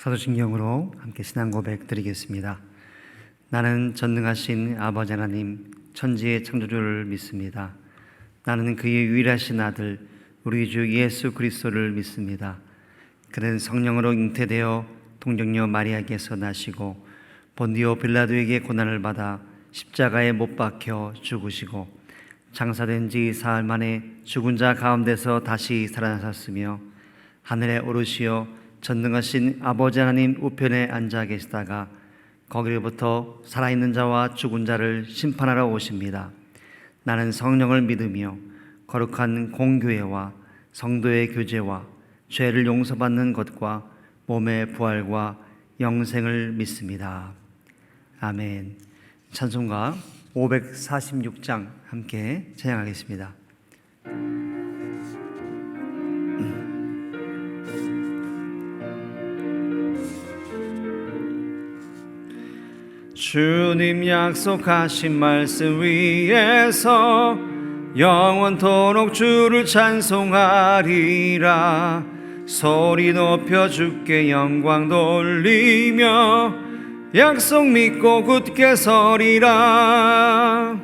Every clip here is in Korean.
사도신경으로 함께 신앙 고백 드리겠습니다. 나는 전능하신 아버지 하나님 천지의 창조주를 믿습니다. 나는 그의 유일하신 아들 우리 주 예수 그리스도를 믿습니다. 그는 성령으로 잉태되어 동정녀 마리아에게서 나시고 본디오 빌라도에게 고난을 받아 십자가에 못 박혀 죽으시고 장사된 지 사흘 만에 죽은 자 가운데서 다시 살아나셨으며 하늘에 오르시어 전능하신 아버지 하나님 우편에 앉아 계시다가 거기로부터 살아있는 자와 죽은 자를 심판하러 오십니다. 나는 성령을 믿으며 거룩한 공교회와 성도의 교제와 죄를 용서받는 것과 몸의 부활과 영생을 믿습니다. 아멘. 찬송가 546장 함께 찬양하겠습니다. 주님 약속하신 말씀 위에서 영원토록 주를 찬송하리라. 소리 높여 주께 영광 돌리며 약속 믿고 굳게 서리라.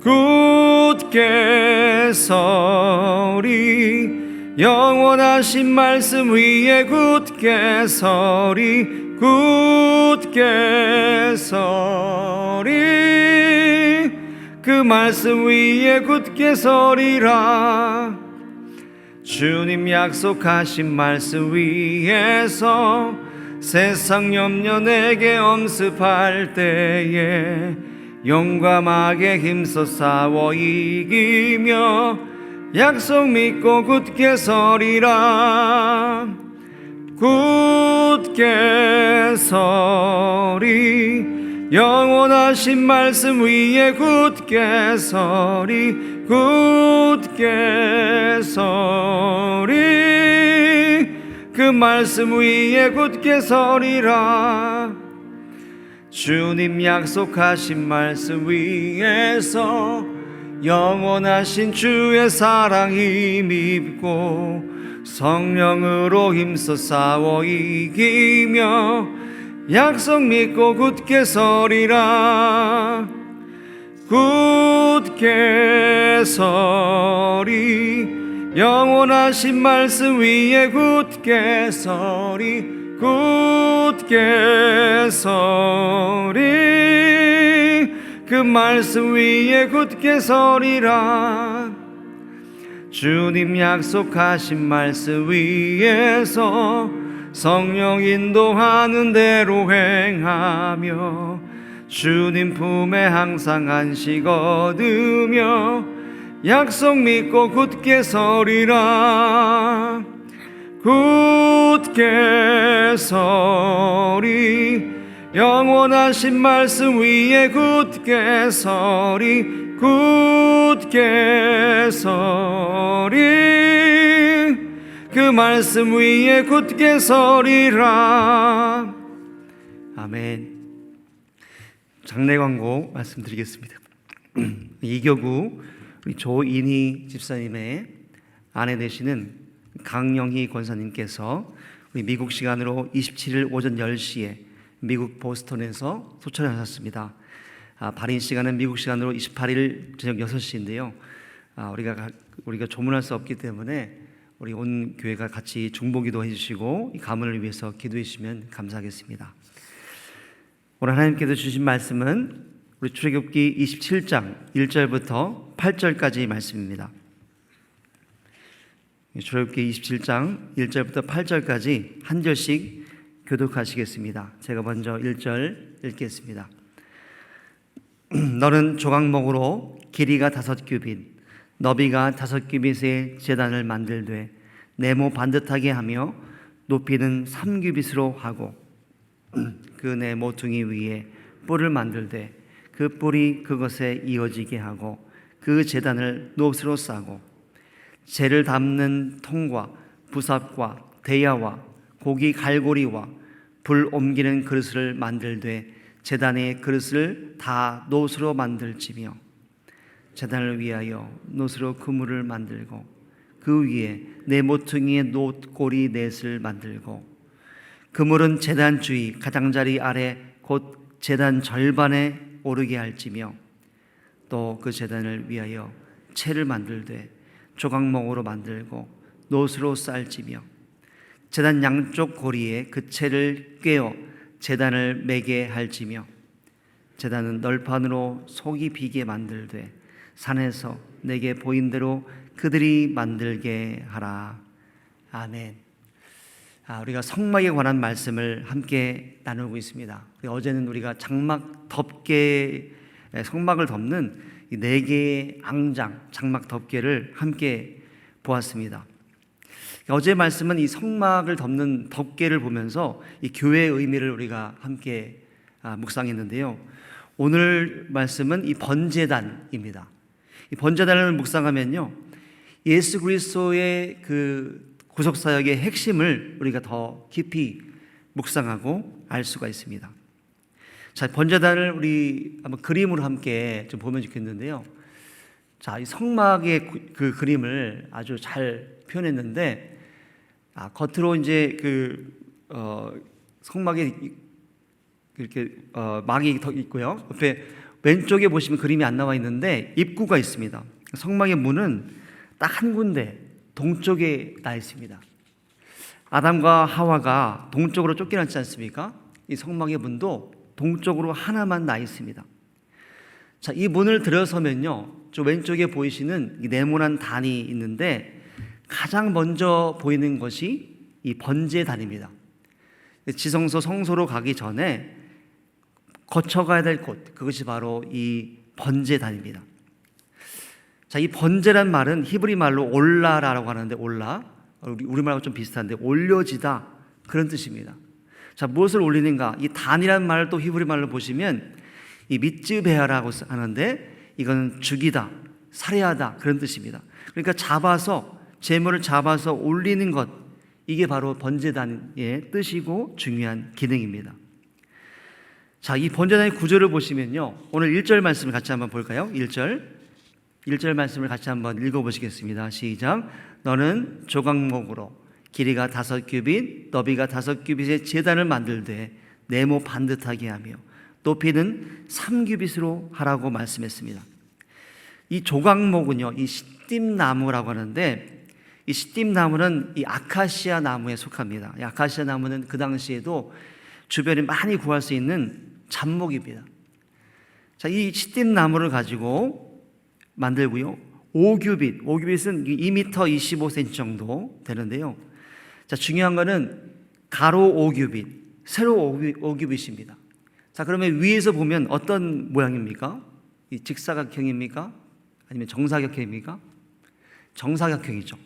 굳게 서리 영원하신 말씀 위에 굳게 서리. 굳게 서리 그 말씀 위에 굳게 서리라. 주님 약속하신 말씀 위에서 세상 염려 내게 엄습할 때에 용감하게 힘써 싸워 이기며 약속 믿고 굳게 서리라. 굳게 서리 영원하신 말씀 위에 굳게 서리. 굳게 서리 그 말씀 위에 굳게 서리라. 주님 약속하신 말씀 위에서 영원하신 주의 사랑 힘입고 성령으로 힘써 싸워 이기며 약속 믿고 굳게 서리라. 굳게 서리 영원하신 말씀 위에 굳게 서리. 굳게 서리 그 말씀 위에 굳게 서리라. 주님 약속하신 말씀 위에서 성령 인도하는 대로 행하며 주님 품에 항상 안식 얻으며 약속 믿고 굳게 서리라. 굳게 서리 영원하신 말씀 위에 굳게 서리. 굳게 서리 그 말씀 위에 굳게 서리라. 아멘. 장례 광고 말씀드리겠습니다. 이교구 우리 조인희 집사님의 아내 되시는 강영희 권사님께서 우리 미국 시간으로 27일 오전 10시에 미국 보스턴에서 소천하셨습니다. 발인 시간은 미국 시간으로 28일 저녁 6시인데요. 우리가 조문할 수 없기 때문에 우리 온 교회가 같이 중보기도 해주시고 이 가문을 위해서 기도해 주시면 감사하겠습니다. 오늘 하나님께서 주신 말씀은 우리 출애굽기 27장 1절부터 8절까지 말씀입니다. 출애굽기 27장 1절부터 8절까지 한 절씩 교독하시겠습니다. 제가 먼저 1절 읽겠습니다. 너는 조각목으로 길이가 5규빗 너비가 5규빗의 제단을 만들되 네모 반듯하게 하며 높이는 3규빗으로 하고 그 네 모퉁이 위에 뿔을 만들되 그 뿔이 그것에 이어지게 하고 그 제단을 놋으로 싸고 재를 담는 통과 부삽과 대야와 고기 갈고리와 불 옮기는 그릇을 만들되 제단의 그릇을 다 놋으로 만들지며 제단을 위하여 놋으로 그물을 만들고 그 위에 네 모퉁이의 놋고리 넷을 만들고 그물은 제단 주위 가장자리 아래 곧 제단 절반에 오르게 할지며 또 그 제단을 위하여 채를 만들되 조각목으로 만들고 노수로 쌓을지며 제단 양쪽 고리에 그 채를 꿰어 제단을 매게 할지며 제단은 널판으로 속이 비게 만들되 산에서 내게 보인 대로 그들이 만들게 하라. 아멘. 우리가 성막에 관한 말씀을 함께 나누고 있습니다. 어제는 우리가 장막 덮개, 성막을 덮는 이 4개의 앙장, 장막 덮개를 함께 보았습니다. 어제 말씀은 이 성막을 덮는 덮개를 보면서 이 교회의 의미를 우리가 함께 묵상했는데요. 오늘 말씀은 이 번제단입니다. 이 번제단을 묵상하면요, 예수 그리스도의 그 구속사역의 핵심을 우리가 더 깊이 묵상하고 알 수가 있습니다. 자, 번제단을 우리 한번 그림으로 함께 좀 보면 좋겠는데요. 자, 이 성막의 그 그림을 아주 잘 표현했는데, 겉으로 이제 성막에 이렇게 막이 더 있고요. 옆에 왼쪽에 보시면 그림이 안 나와 있는데 입구가 있습니다. 성막의 문은 딱 한 군데 동쪽에 나 있습니다. 아담과 하와가 동쪽으로 쫓겨났지 않습니까? 이 성막의 문도 동쪽으로 하나만 나 있습니다. 자, 이 문을 들어서면요, 저 왼쪽에 보이시는 이 네모난 단이 있는데 가장 먼저 보이는 것이 이 번제단입니다. 지성소 성소로 가기 전에 거쳐가야 될 곳, 그것이 바로 이 번제단입니다. 자, 이 번제란 말은 히브리 말로 올라라고 하는데, 올라, 우리말하고 좀 비슷한데 올려지다, 그런 뜻입니다. 자, 무엇을 올리는가? 이 단이란 말을 또 히브리 말로 보시면 이 미츠베아라고 하는데, 이거는 죽이다, 살해하다, 그런 뜻입니다. 그러니까 제물을 잡아서 올리는 것, 이게 바로 번제단의 뜻이고 중요한 기능입니다. 자, 이 번제단의 구조를 보시면요, 오늘 1절 말씀을 같이 한번 볼까요? 1절 말씀을 같이 한번 읽어보시겠습니다. 시작. 너는 조각목으로 길이가 5규빗, 너비가 5규빗의 제단을 만들되 네모 반듯하게 하며 높이는 3규빗으로 하라고 말씀했습니다. 이 조각목은요, 이 시띠나무라고 하는데, 이 시띠나무는 이 아카시아 나무에 속합니다. 이 아카시아 나무는 그 당시에도 주변에 많이 구할 수 있는 잡목입니다. 자, 이 시띠나무를 가지고 만들고요, 5규빗은 2m 25cm 정도 되는데요. 자, 중요한 거는 가로 5규빗, 세로 5규빗입니다. 자, 그러면 위에서 보면 어떤 모양입니까? 이 직사각형입니까? 아니면 정사각형입니까? 정사각형이죠.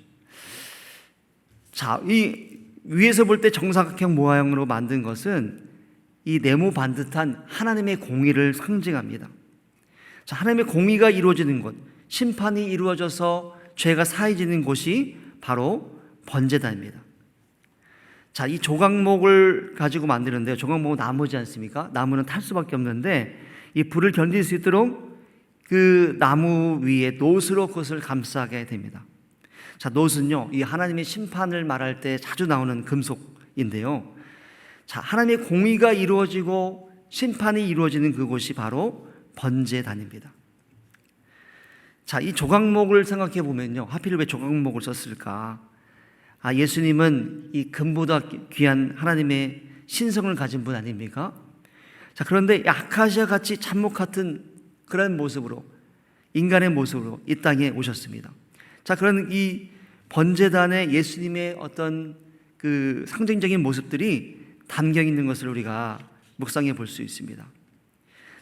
자, 이 위에서 볼 때 정사각형 모양으로 만든 것은 이 네모 반듯한 하나님의 공의를 상징합니다. 자, 하나님의 공의가 이루어지는 곳, 심판이 이루어져서 죄가 사해지는 곳이 바로 번제단입니다. 자, 이 조각목을 가지고 만드는데요, 조각목은 나무지 않습니까? 나무는 탈 수밖에 없는데 이 불을 견딜 수 있도록 그 나무 위에 노스로 그것을 감싸게 됩니다. 자, 노스는요, 이 하나님의 심판을 말할 때 자주 나오는 금속인데요. 자, 하나님의 공의가 이루어지고 심판이 이루어지는 그곳이 바로 번제단입니다. 자, 이 조각목을 생각해 보면요, 하필 왜 조각목을 썼을까? 예수님은 이 금보다 귀한 하나님의 신성을 가진 분 아닙니까? 자, 그런데 아카시아 같이 잡목 같은 그런 모습으로, 인간의 모습으로 이 땅에 오셨습니다. 자, 그런 이 번제단에 예수님의 어떤 그 상징적인 모습들이 담겨 있는 것을 우리가 묵상해 볼 수 있습니다.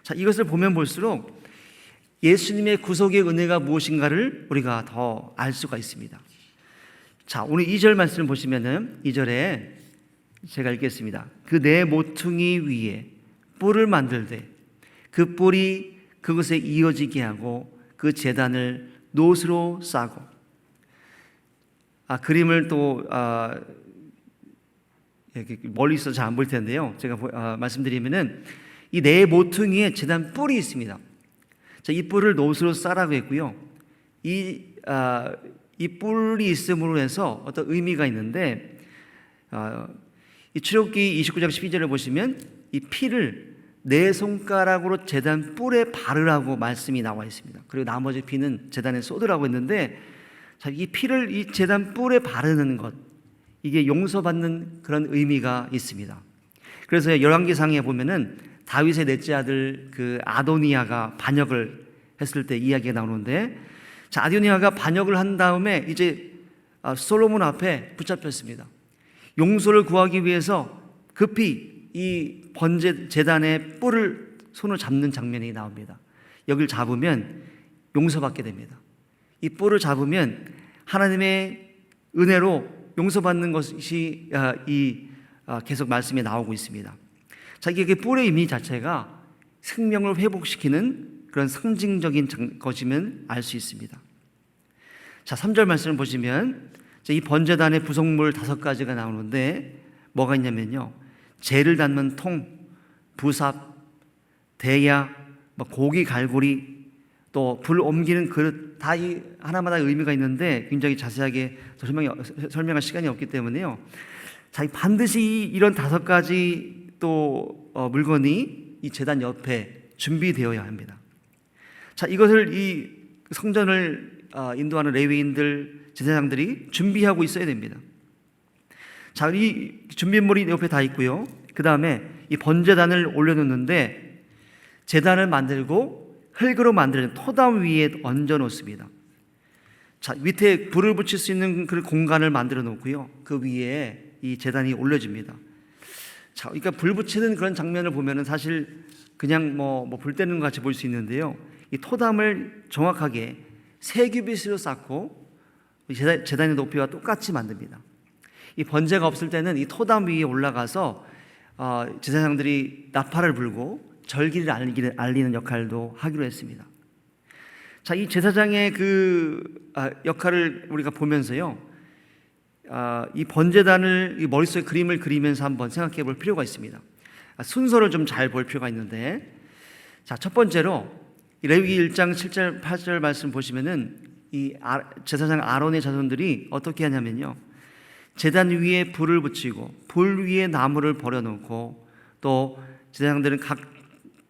자, 이것을 보면 볼수록 예수님의 구속의 은혜가 무엇인가를 우리가 더 알 수가 있습니다. 자, 오늘 2절 말씀을 보시면은 2절에 제가 읽겠습니다. 그 네 모퉁이 위에 뿔을 만들되 그 뿔이 그것에 이어지게 하고 그 제단을 노스로 싸고. 그림을 또 멀리 있어서 잘 안 보일 텐데요, 제가 말씀드리면은 이 네 모퉁이에 제단 뿔이 있습니다. 자, 이 뿔을 노스로 싸라고 했고요. 이 뿔이 있음으로 해서 어떤 의미가 있는데, 이 출애굽기 29장 12절을 보시면 이 피를 네 손가락으로 제단 뿔에 바르라고 말씀이 나와 있습니다. 그리고 나머지 피는 제단에 쏟으라고 했는데, 자, 이 피를 이 제단 뿔에 바르는 것, 이게 용서받는 그런 의미가 있습니다. 그래서 열왕기상에 보면은 다윗의 넷째 아들 그 아도니아가 반역을 했을 때 이야기가 나오는데, 자, 아도니아가 반역을 한 다음에 이제 솔로몬 앞에 붙잡혔습니다. 용서를 구하기 위해서 급히 이 번제 제단의 뿔을 손으로 잡는 장면이 나옵니다. 여기를 잡으면 용서받게 됩니다. 이 뿔을 잡으면 하나님의 은혜로 용서받는 것이 계속 말씀에 나오고 있습니다. 자, 이게 뿔의 의미 자체가 생명을 회복시키는 그런 상징적인 것이면 알 수 있습니다. 자, 3절 말씀을 보시면 이 번제단의 구성물 5가지가 나오는데 뭐가 있냐면요, 재를 담는 통, 부삽, 대야, 고기 갈고리, 또 불 옮기는 그릇, 다 이 하나마다 의미가 있는데 굉장히 자세하게 설명할 시간이 없기 때문에요. 자, 반드시 이런 5가지 또 물건이 이 제단 옆에 준비되어야 합니다. 자, 이것을 이 성전을 인도하는 레위인들, 제사장들이 준비하고 있어야 됩니다. 자, 이 준비물이 옆에 다 있고요. 그 다음에 이 번제단을 올려놓는데 제단을 만들고 흙으로 만드는 토담 위에 얹어 놓습니다. 자, 밑에 불을 붙일 수 있는 그 공간을 만들어 놓고요. 그 위에 이 제단이 올려집니다. 자, 그러니까 불 붙이는 그런 장면을 보면은 사실 그냥 불 때는 것 같이 보일 수 있는데요. 이 토담을 정확하게 3규빗으로 쌓고 제단의 높이와 똑같이 만듭니다. 이 번제가 없을 때는 이 토담 위에 올라가서 제사장들이 나팔을 불고 절기를 알리는 역할도 하기로 했습니다. 자, 이 제사장의 그 역할을 우리가 보면서요, 이 번제단을 이 머릿속에 그림을 그리면서 한번 생각해 볼 필요가 있습니다. 순서를 좀 잘 볼 필요가 있는데, 자, 첫 번째로 레위기 1장 7절 8절 말씀 보시면은 이 제사장 아론의 자손들이 어떻게 하냐면요, 제단 위에 불을 붙이고 불 위에 나무를 버려놓고 또 제사장들은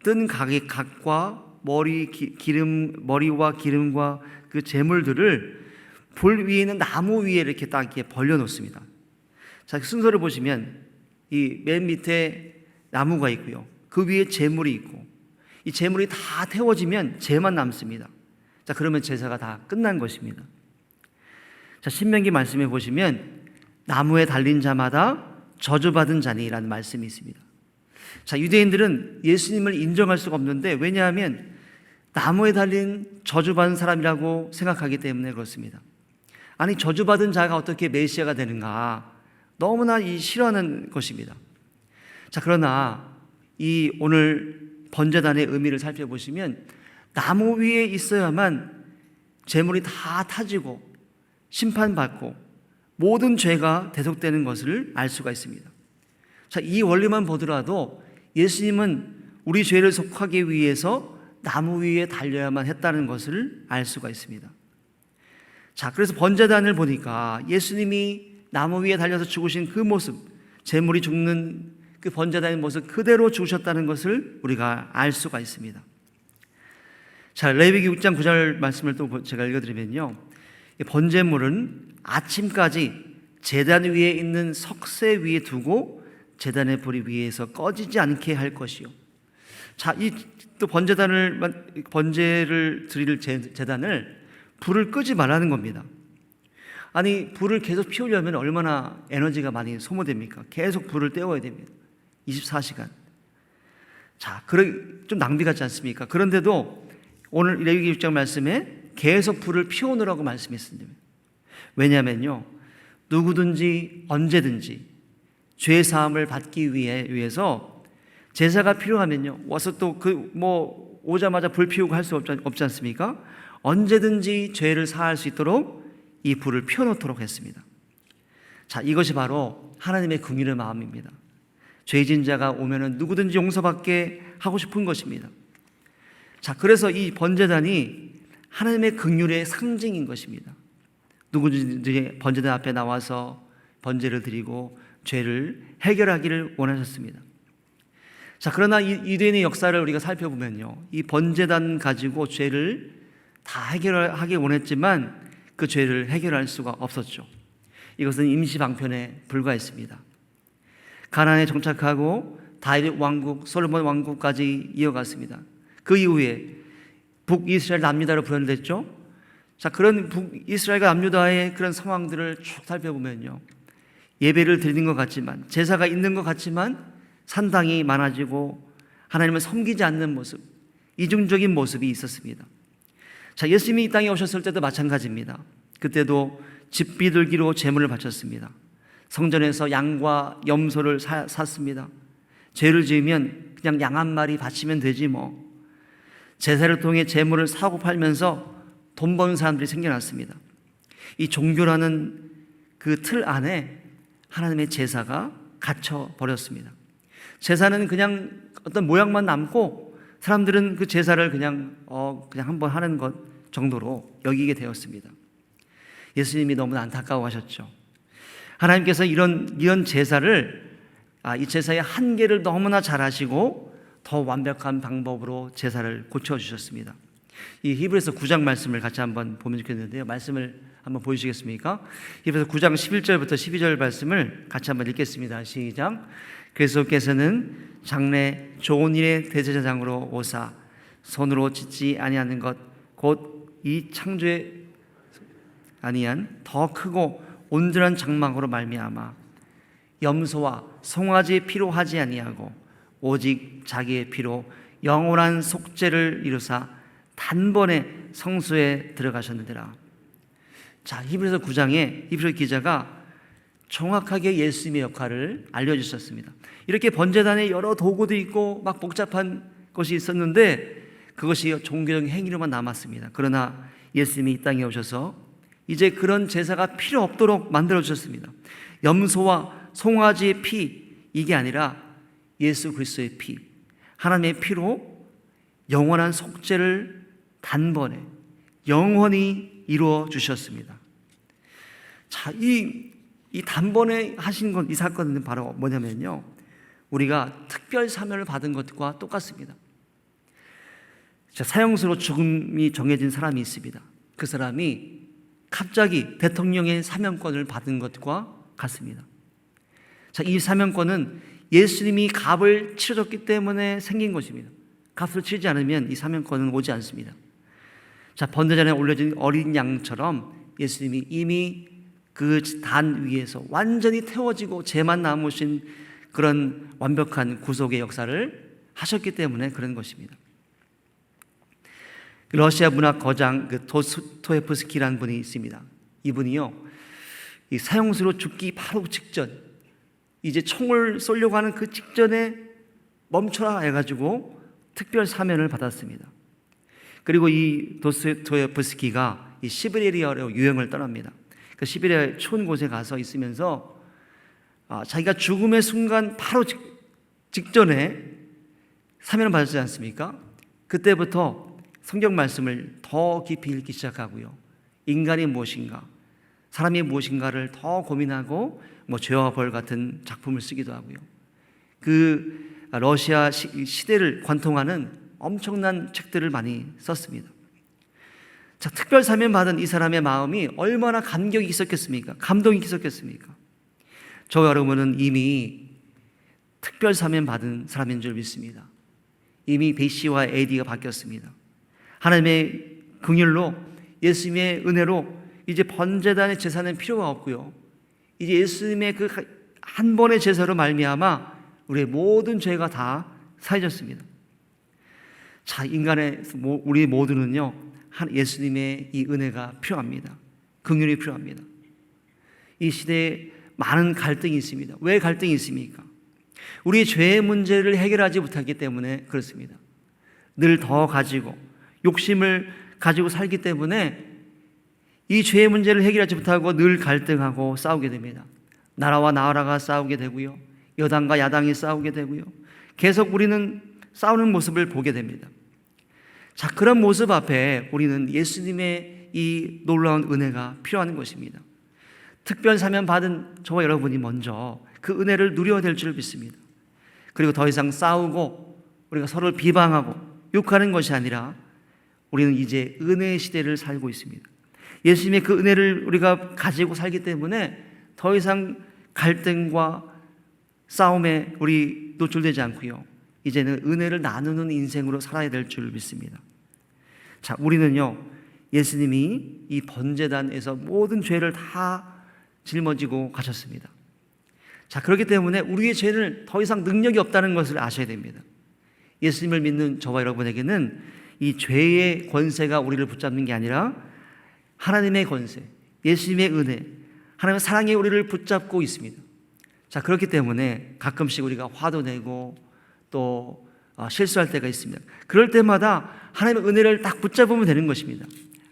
뜬 각과 머리와 기름과 그 제물들을 불 위에 있는 나무 위에 이렇게 딱 이렇게 벌려놓습니다. 자, 순서를 보시면 이 맨 밑에 나무가 있고요, 그 위에 제물이 있고, 이 제물이 다 태워지면 제만 남습니다. 자, 그러면 제사가 다 끝난 것입니다. 자, 신명기 말씀에 보시면 나무에 달린 자마다 저주받은 자니라는 말씀이 있습니다. 자, 유대인들은 예수님을 인정할 수가 없는데, 왜냐하면 나무에 달린 저주받은 사람이라고 생각하기 때문에 그렇습니다. 아니, 저주받은 자가 어떻게 메시아가 되는가, 너무나 싫어하는 것입니다. 자, 그러나 이 오늘 번제단의 의미를 살펴보시면 나무 위에 있어야만 제물이 다 타지고 심판받고 모든 죄가 대속되는 것을 알 수가 있습니다. 자, 이 원리만 보더라도 예수님은 우리 죄를 속하기 위해서 나무 위에 달려야만 했다는 것을 알 수가 있습니다. 자, 그래서 번제단을 보니까 예수님이 나무 위에 달려서 죽으신 그 모습, 제물이 죽는 그 번제단의 모습 그대로 죽으셨다는 것을 우리가 알 수가 있습니다. 자, 레위기 6장 9절 말씀을 또 제가 읽어드리면요, 번제물은 아침까지 제단 위에 있는 석쇠 위에 두고 제단의 불이 위에서 꺼지지 않게 할 것이요. 자, 이 또 번제를 드릴 제단을 불을 끄지 말라는 겁니다. 아니, 불을 계속 피우려면 얼마나 에너지가 많이 소모됩니까? 계속 불을 때워야 됩니다. 24시간. 자, 좀 낭비 같지 않습니까? 그런데도 오늘 레위기 6장 말씀에 계속 불을 피워놓으라고 말씀했습니다. 왜냐하면요, 누구든지 언제든지 죄 사함을 받기 위해서 제사가 필요하면요, 와서 또 오자마자 불 피우고 할 수 없지 않습니까? 언제든지 죄를 사할 수 있도록 이 불을 피워놓도록 했습니다. 자, 이것이 바로 하나님의 긍휼의 마음입니다. 죄진 자가 오면은 누구든지 용서받게 하고 싶은 것입니다. 자, 그래서 이 번제단이 하나님의 긍휼의 상징인 것입니다. 누구든지 번제단 앞에 나와서 번제를 드리고 죄를 해결하기를 원하셨습니다. 자, 그러나 이 유대인의 역사를 우리가 살펴보면요, 이 번제단 가지고 죄를 다 해결하기 원했지만 그 죄를 해결할 수가 없었죠. 이것은 임시 방편에 불과했습니다. 가나안에 정착하고 다윗 왕국, 솔로몬 왕국까지 이어갔습니다. 그 이후에 북이스라엘 남유다로 분열됐죠. 자, 그런 북이스라엘과 남유다의 그런 상황들을 쭉 살펴보면요, 예배를 드리는 것 같지만, 제사가 있는 것 같지만 산당이 많아지고 하나님을 섬기지 않는 모습, 이중적인 모습이 있었습니다. 자, 예수님이 이 땅에 오셨을 때도 마찬가지입니다. 그때도 집 비둘기로 제물을 바쳤습니다. 성전에서 양과 염소를 샀습니다. 죄를 지으면 그냥 양 한 마리 바치면 되지 뭐. 제사를 통해 제물을 사고 팔면서 돈 버는 사람들이 생겨났습니다. 이 종교라는 그 틀 안에 하나님의 제사가 갇혀 버렸습니다. 제사는 그냥 어떤 모양만 남고 사람들은 그 제사를 그냥 한번 하는 것 정도로 여기게 되었습니다. 예수님이 너무 안타까워하셨죠. 하나님께서 이런 제사를, 이 제사의 한계를 너무나 잘 아시고 더 완벽한 방법으로 제사를 고쳐주셨습니다. 이 히브리서 9장 말씀을 같이 한번 보면 좋겠는데요. 말씀을 한번 보여주시겠습니까? 히브리서 9장 11절부터 12절 말씀을 같이 한번 읽겠습니다. 시작. 그리스도께서는 장래 좋은 일의 대제사장으로 오사 손으로 짓지 아니하는 것 곧 이 창조에 아니한 더 크고 온전한 장막으로 말미암아 염소와 송아지의 피로 하지 아니하고 오직 자기의 피로 영원한 속죄를 이루사 단번에 성소에 들어가셨느니라. 자, 히브리서 9장에 히브리 기자가 정확하게 예수님의 역할을 알려주셨습니다. 이렇게 번제단에 여러 도구도 있고 막 복잡한 것이 있었는데 그것이 종교적인 행위로만 남았습니다. 그러나 예수님이 이 땅에 오셔서 이제 그런 제사가 필요 없도록 만들어 주셨습니다. 염소와 송아지의 피, 이게 아니라 예수 그리스도의 피, 하나님의 피로 영원한 속죄를 단번에 영원히 이루어 주셨습니다. 자, 이 단번에 하신 것, 이 사건은 바로 뭐냐면요, 우리가 특별 사면을 받은 것과 똑같습니다. 자, 사형수로 죽음이 정해진 사람이 있습니다. 그 사람이 갑자기 대통령의 사면권을 받은 것과 같습니다. 자, 이 사면권은 예수님이 값을 치러줬기 때문에 생긴 것입니다. 값을 치르지 않으면 이 사면권은 오지 않습니다. 자, 번제단에 올려진 어린 양처럼 예수님이 이미 그 단 위에서 완전히 태워지고 죄만 남으신 그런 완벽한 구속의 역사를 하셨기 때문에 그런 것입니다. 러시아 문학 거장 도스토옙스키라는 분이 있습니다. 이분이요, 이 사형수로 죽기 바로 직전, 이제 총을 쏘려고 하는 그 직전에 멈춰라 해가지고 특별 사면을 받았습니다. 그리고 이 도스토옙스키가 이 시베리아로 유형을 떠납니다. 그 시베리아의 추운 곳에 가서 있으면서 자기가 죽음의 순간 바로 직전에 사면을 받았지 않습니까? 그때부터 성경 말씀을 더 깊이 읽기 시작하고요, 인간이 무엇인가, 사람이 무엇인가를 더 고민하고 죄와 벌 같은 작품을 쓰기도 하고요, 그 러시아 시대를 관통하는 엄청난 책들을 많이 썼습니다. 자, 특별 사면 받은 이 사람의 마음이 얼마나 감격이 있었겠습니까? 감동이 있었겠습니까? 저와 여러분은 이미 특별 사면 받은 사람인 줄 믿습니다. 이미 베시와 에디가 바뀌었습니다. 하나님의 긍휼로, 예수님의 은혜로 이제 번제단의 제사는 필요가 없고요, 이제 예수님의 그 한 번의 제사로 말미암아 우리의 모든 죄가 다 사해졌습니다. 자, 우리 모두는요, 예수님의 이 은혜가 필요합니다. 긍휼이 필요합니다. 이 시대에 많은 갈등이 있습니다. 왜 갈등이 있습니까? 우리의 죄의 문제를 해결하지 못하기 때문에 그렇습니다. 늘 더 가지고 욕심을 가지고 살기 때문에 이 죄의 문제를 해결하지 못하고 늘 갈등하고 싸우게 됩니다. 나라와 나라가 싸우게 되고요, 여당과 야당이 싸우게 되고요, 계속 우리는 싸우는 모습을 보게 됩니다. 자, 그런 모습 앞에 우리는 예수님의 이 놀라운 은혜가 필요한 것입니다. 특별 사면 받은 저와 여러분이 먼저 그 은혜를 누려야 될 줄 믿습니다. 그리고 더 이상 싸우고 우리가 서로를 비방하고 욕하는 것이 아니라 우리는 이제 은혜의 시대를 살고 있습니다. 예수님의 그 은혜를 우리가 가지고 살기 때문에 더 이상 갈등과 싸움에 우리 노출되지 않고요. 이제는 은혜를 나누는 인생으로 살아야 될 줄 믿습니다. 자, 우리는요, 예수님이 이 번제단에서 모든 죄를 다 짊어지고 가셨습니다. 자, 그렇기 때문에 우리의 죄는 더 이상 능력이 없다는 것을 아셔야 됩니다. 예수님을 믿는 저와 여러분에게는 이 죄의 권세가 우리를 붙잡는 게 아니라 하나님의 권세, 예수님의 은혜, 하나님의 사랑이 우리를 붙잡고 있습니다. 자, 그렇기 때문에 가끔씩 우리가 화도 내고 또 실수할 때가 있습니다. 그럴 때마다 하나님의 은혜를 딱 붙잡으면 되는 것입니다.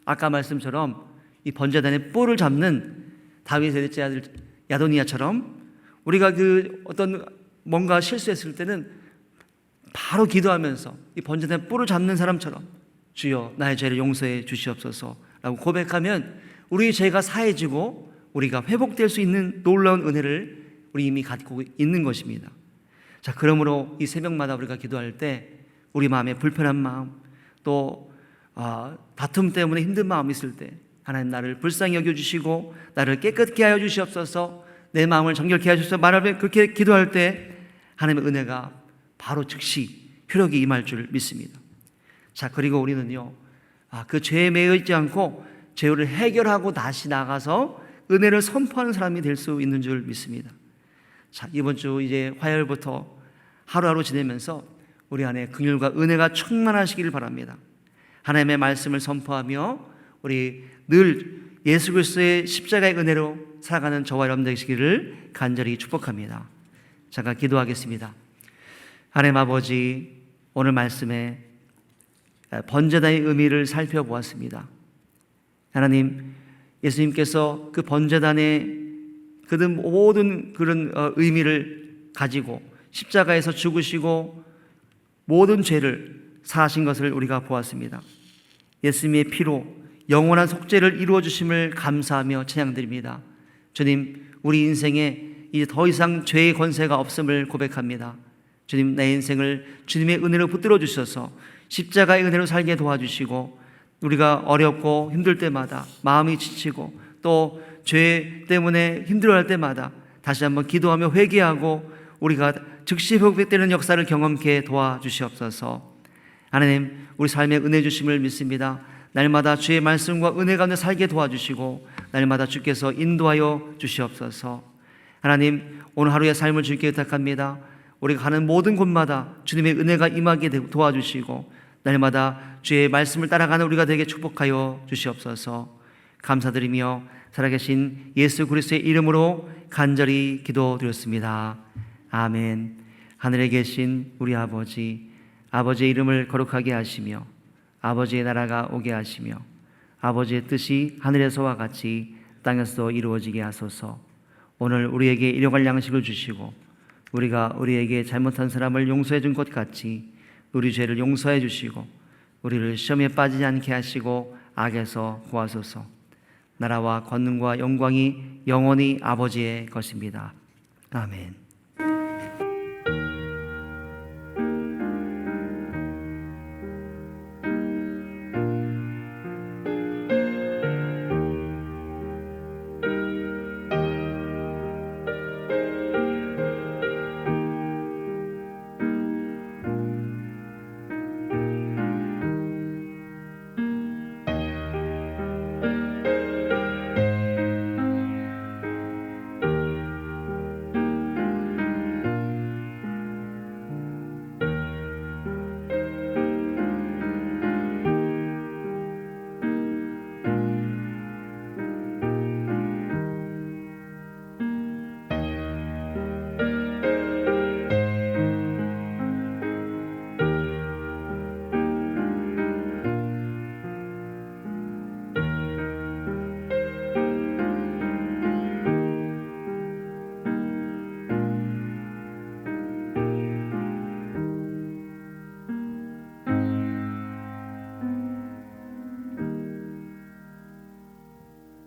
아까 말씀처럼 이 번제단의 뿔을 잡는 다윗의 넷째 아들 야도니아처럼 우리가 그 어떤 뭔가 실수했을 때는 바로 기도하면서 이 번제단의 뿔을 잡는 사람처럼 주여 나의 죄를 용서해 주시옵소서 라고 고백하면 우리의 죄가 사해지고 우리가 회복될 수 있는 놀라운 은혜를 우리 이미 갖고 있는 것입니다. 자, 그러므로 이 새벽마다 우리가 기도할 때 우리 마음에 불편한 마음 또 다툼 때문에 힘든 마음이 있을 때 하나님 나를 불쌍히 여겨주시고 나를 깨끗게 하여 주시옵소서 내 마음을 정결케 하셔서 말하면 그렇게 기도할 때 하나님의 은혜가 바로 즉시 효력이 임할 줄 믿습니다. 자, 그리고 우리는요 그 죄에 매여 있지 않고 죄를 해결하고 다시 나가서 은혜를 선포하는 사람이 될 수 있는 줄 믿습니다. 자, 이번 주 이제 화요일부터 하루하루 지내면서 우리 안에 긍휼과 은혜가 충만하시기를 바랍니다. 하나님의 말씀을 선포하며 우리 늘 예수 그리스도의 십자가의 은혜로 살아가는 저와 여러분 되시기를 간절히 축복합니다. 잠깐 기도하겠습니다. 하나님 아버지, 오늘 말씀에 번제단의 의미를 살펴보았습니다. 하나님, 예수님께서 그 번제단의 그 모든 그런 의미를 가지고 십자가에서 죽으시고 모든 죄를 사하신 것을 우리가 보았습니다. 예수님의 피로 영원한 속죄를 이루어 주심을 감사하며 찬양드립니다. 주님, 우리 인생에 이제 더 이상 죄의 권세가 없음을 고백합니다. 주님, 내 인생을 주님의 은혜로 붙들어 주셔서 십자가의 은혜로 살게 도와주시고 우리가 어렵고 힘들 때마다 마음이 지치고 또 죄 때문에 힘들어할 때마다 다시 한번 기도하며 회개하고 우리가 즉시 회복되는 역사를 경험케 도와주시옵소서. 하나님, 우리 삶에 은혜 주심을 믿습니다. 날마다 주의 말씀과 은혜 가운데 살게 도와주시고 날마다 주께서 인도하여 주시옵소서. 하나님, 오늘 하루의 삶을 주께 부탁합니다. 우리가 가는 모든 곳마다 주님의 은혜가 임하게 도와주시고 날마다 주의 말씀을 따라가는 우리가 되게 축복하여 주시옵소서. 감사드리며 살아계신 예수 그리스도의 이름으로 간절히 기도드렸습니다. 아멘. 하늘에 계신 우리 아버지, 아버지의 이름을 거룩하게 하시며 아버지의 나라가 오게 하시며 아버지의 뜻이 하늘에서와 같이 땅에서도 이루어지게 하소서. 오늘 우리에게 일용할 양식을 주시고 우리가 우리에게 잘못한 사람을 용서해 준 것 같이 우리 죄를 용서해 주시고 우리를 시험에 빠지지 않게 하시고 악에서 구하소서. 나라와 권능과 영광이 영원히 아버지의 것입니다. 아멘.